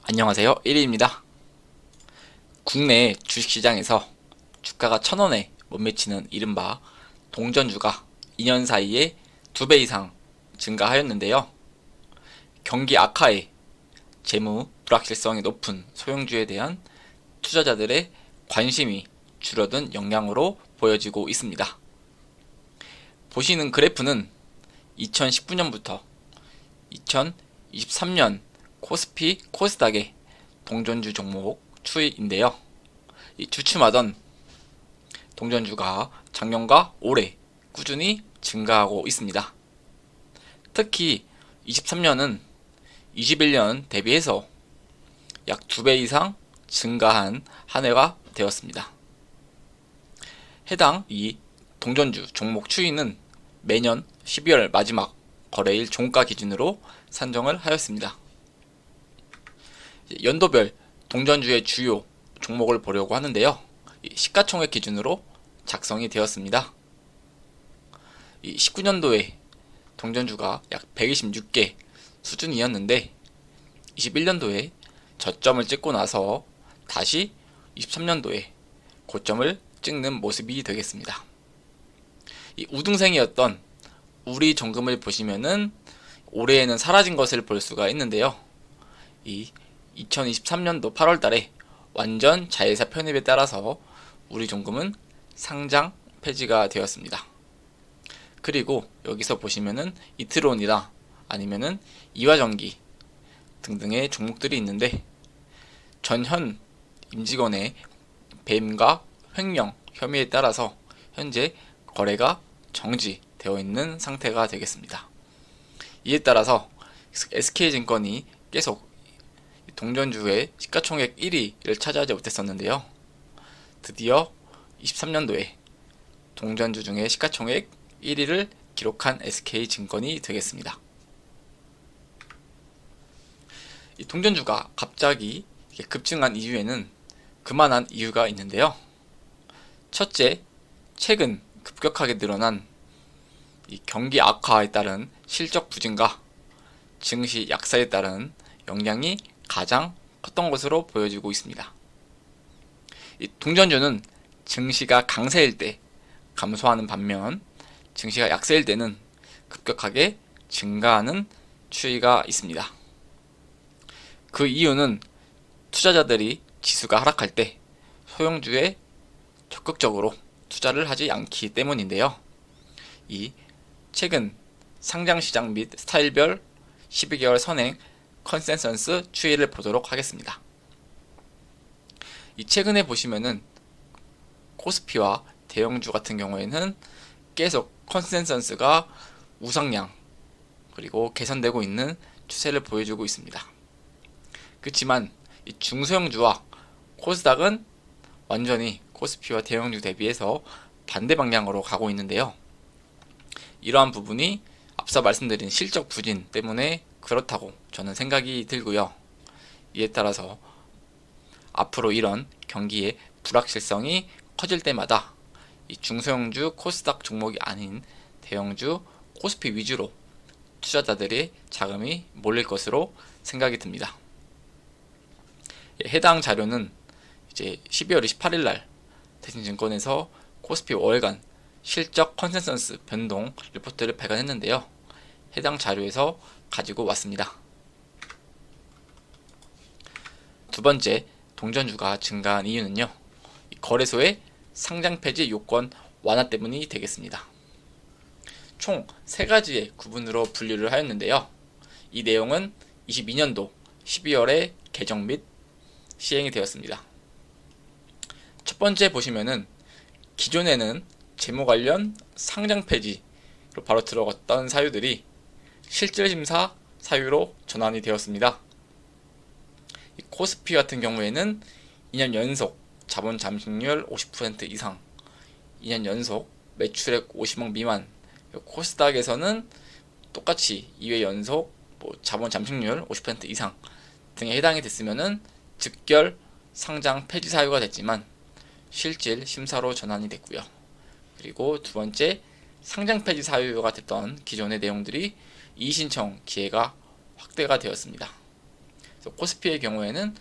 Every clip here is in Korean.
안녕하세요. 1위입니다. 국내 주식시장에서 주가가 1,000원에 못 미치는 이른바 동전주가 2년 사이에 2배 이상 증가하였는데요. 경기 악화에 재무 불확실성이 높은 소형주에 대한 투자자들의 관심이 줄어든 영향으로 보여지고 있습니다. 보시는 그래프는 2019년부터 2023년 코스피, 코스닥의 동전주 종목 추이인데요. 이 주춤하던 동전주가 작년과 올해 꾸준히 증가하고 있습니다. 특히 23년은 21년 대비해서 약 2배 이상 증가한 한 해가 되었습니다. 해당 이 동전주 종목 추이는 매년 12월 마지막 거래일 종가 기준으로 산정을 하였습니다. 연도별 동전주의 주요 종목을 보려고 하는데요. 시가총액 기준으로 작성이 되었습니다. 19년도에 동전주가 약 126개 수준이었는데 21년도에 저점을 찍고 나서 다시 23년도에 고점을 찍는 모습이 되겠습니다. 이 우등생이었던 우리 정금을 보시면은 올해에는 사라진 것을 볼 수가 있는데요. 이 2023년도 8월달에 완전 자회사 편입에 따라서 우리 종금은 상장 폐지가 되었습니다. 그리고 여기서 보시면은 이트론이나 아니면은 이화전기 등등의 종목들이 있는데 전현 임직원의 배임과 횡령 혐의에 따라서 현재 거래가 정지되어 있는 상태가 되겠습니다. 이에 따라서 SK증권이 계속 동전주의 시가총액 1위를 차지하지 못했었는데요. 드디어 23년도에 동전주 중에 시가총액 1위를 기록한 SK증권이 되겠습니다. 이 동전주가 갑자기 급증한 이유에는 그만한 이유가 있는데요. 첫째, 최근 급격하게 늘어난 이 경기 악화에 따른 실적 부진과 증시 약세에 따른 영향이 가장 컸던 것으로 보여지고 있습니다. 이 동전주는 증시가 강세일 때 감소하는 반면 증시가 약세일 때는 급격하게 증가하는 추이가 있습니다. 그 이유는 투자자들이 지수가 하락할 때 소형주에 적극적으로 투자를 하지 않기 때문인데요. 이 최근 상장시장 및 스타일별 12개월 선행 컨센서스 추이를 보도록 하겠습니다. 이 최근에 보시면은 코스피와 대형주 같은 경우에는 계속 컨센서스가 우상향 그리고 개선되고 있는 추세를 보여주고 있습니다. 그렇지만 이 중소형주와 코스닥은 완전히 코스피와 대형주 대비해서 반대 방향으로 가고 있는데요. 이러한 부분이 앞서 말씀드린 실적 부진 때문에 그렇다고 저는 생각이 들고요. 이에 따라서 앞으로 이런 경기의 불확실성이 커질 때마다 이 중소형주 코스닥 종목이 아닌 대형주 코스피 위주로 투자자들의 자금이 몰릴 것으로 생각이 듭니다. 해당 자료는 이제 12월 28일 날 대신증권에서 코스피 월간 실적 컨센서스 변동 리포트를 발간했는데요. 해당 자료에서 가지고 왔습니다. 두 번째, 동전주가 증가한 이유는요. 거래소의 상장 폐지 요건 완화 때문이 되겠습니다. 총 3가지의 구분으로 분류를 하였는데요. 이 내용은 22년도 12월에 개정 및 시행이 되었습니다. 첫 번째 보시면은 기존에는 재무 관련 상장 폐지로 바로 들어갔던 사유들이 실질심사 사유로 전환이 되었습니다. 이 코스피 같은 경우에는 2년 연속 자본 잠식률 50% 이상, 2년 연속 매출액 50억 미만, 코스닥에서는 똑같이 2회 연속 자본 잠식률 50% 이상 등에 해당이 됐으면은 즉결 상장 폐지 사유가 됐지만 실질 심사로 전환이 됐고요. 그리고 두 번째, 상장 폐지 사유가 됐던 기존의 내용들이 이의신청 기회가 확대가 되었습니다. 코스피의 경우에는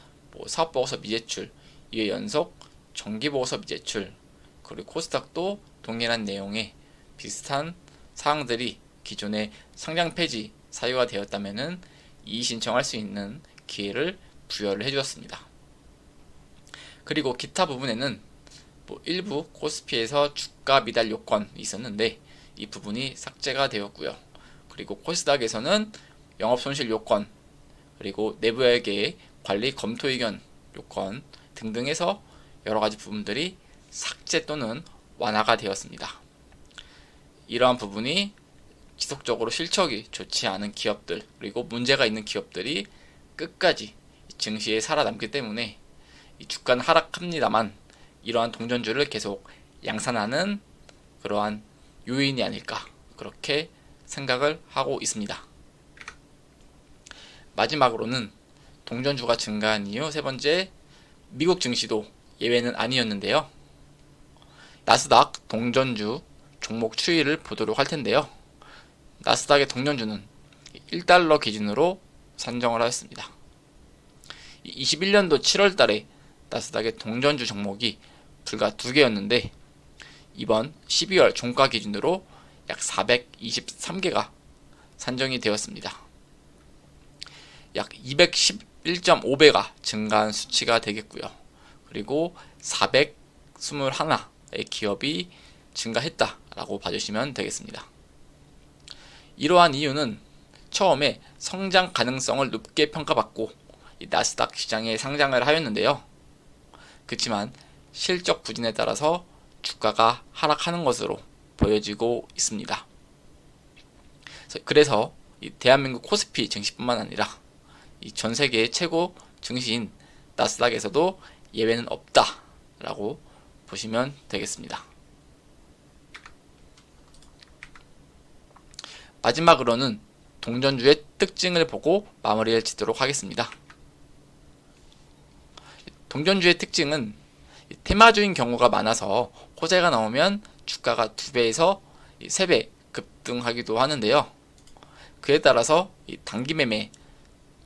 사업보고서 미제출, 2회 연속 정기보고서 미제출, 그리고 코스닥도 동일한 내용의 비슷한 사항들이 기존의 상장 폐지 사유가 되었다면 이의 신청할 수 있는 기회를 부여를 해주었습니다. 그리고 기타 부분에는 일부 코스피에서 주가 미달 요건이 있었는데 이 부분이 삭제가 되었고요. 그리고 코스닥에서는 영업손실 요건, 그리고 내부회계 관리 검토 의견 요건 등등 해서 여러가지 부분들이 삭제 또는 완화가 되었습니다. 이러한 부분이 지속적으로 실적이 좋지 않은 기업들, 그리고 문제가 있는 기업들이 끝까지 증시에 살아남기 때문에 이 주가는 하락합니다만 이러한 동전주를 계속 양산하는 그러한 요인이 아닐까, 그렇게 생각을 하고 있습니다. 마지막으로는 동전주가 증가한 이유 세 번째, 미국 증시도 예외는 아니었는데요. 나스닥 동전주 종목 추이를 보도록 할 텐데요. 나스닥의 동전주는 1달러 기준으로 산정을 하였습니다. 21년도 7월 달에 나스닥의 동전주 종목이 불과 2개였는데 이번 12월 종가 기준으로 약 423개가 산정이 되었습니다. 약 211.5배가 증가한 수치가 되겠고요. 그리고 421의 기업이 증가했다라고 봐주시면 되겠습니다. 이러한 이유는 처음에 성장 가능성을 높게 평가받고 이 나스닥 시장에 상장을 하였는데요. 그렇지만 실적 부진에 따라서 주가가 하락하는 것으로 보여지고 있습니다. 그래서 이 대한민국 코스피 증시뿐만 아니라 이 전 세계의 최고 증시인 나스닥에서도 예외는 없다라고 보시면 되겠습니다. 마지막으로는 동전주의 특징을 보고 마무리를 짓도록 하겠습니다. 동전주의 특징은 테마주인 경우가 많아서 호재가 나오면 주가가 2배에서 3배 급등하기도 하는데요. 그에 따라서 단기 매매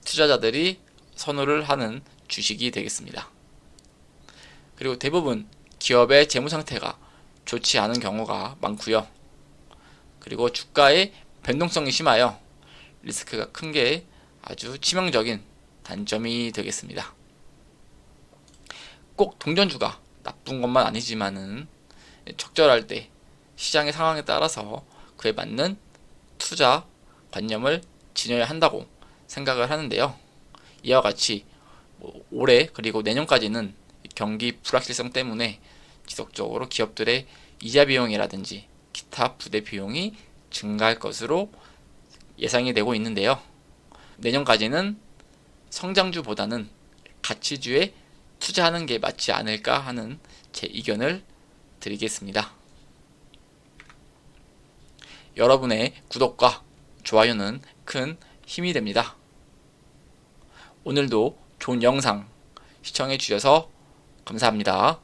투자자들이 선호를 하는 주식이 되겠습니다. 그리고 대부분 기업의 재무 상태가 좋지 않은 경우가 많고요. 그리고 주가의 변동성이 심하여 리스크가 큰 게 아주 치명적인 단점이 되겠습니다. 꼭 동전주가 나쁜 것만 아니지만은 적절할 때 시장의 상황에 따라서 그에 맞는 투자 관념을 지녀야 한다고 생각을 하는데요. 이와 같이 올해 그리고 내년까지는 경기 불확실성 때문에 지속적으로 기업들의 이자 비용이라든지 기타 부대 비용이 증가할 것으로 예상이 되고 있는데요. 내년까지는 성장주보다는 가치주에 투자하는 게 맞지 않을까 하는 제 의견을 드리겠습니다. 여러분의 구독과 좋아요는 큰 힘이 됩니다. 오늘도 좋은 영상 시청해 주셔서 감사합니다.